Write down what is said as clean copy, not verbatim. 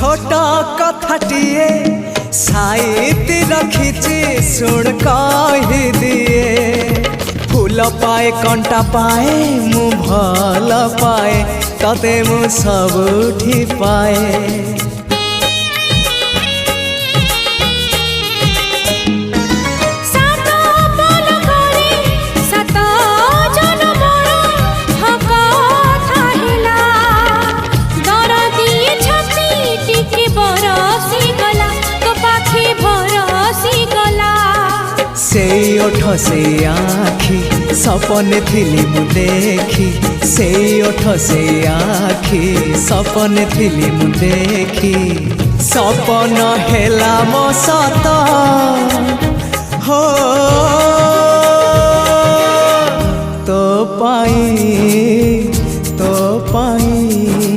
छोट कथाटिए साइती रखिछि सुन कहि दिए फूल पाए कंटा पाए मु भल पाए तते मु सबुठी पाए से ओठ से आखी सपने थिली मु देखी से ओठ से आखी सपने थिली मु देखी सपन हेला मो सत हो तो पाई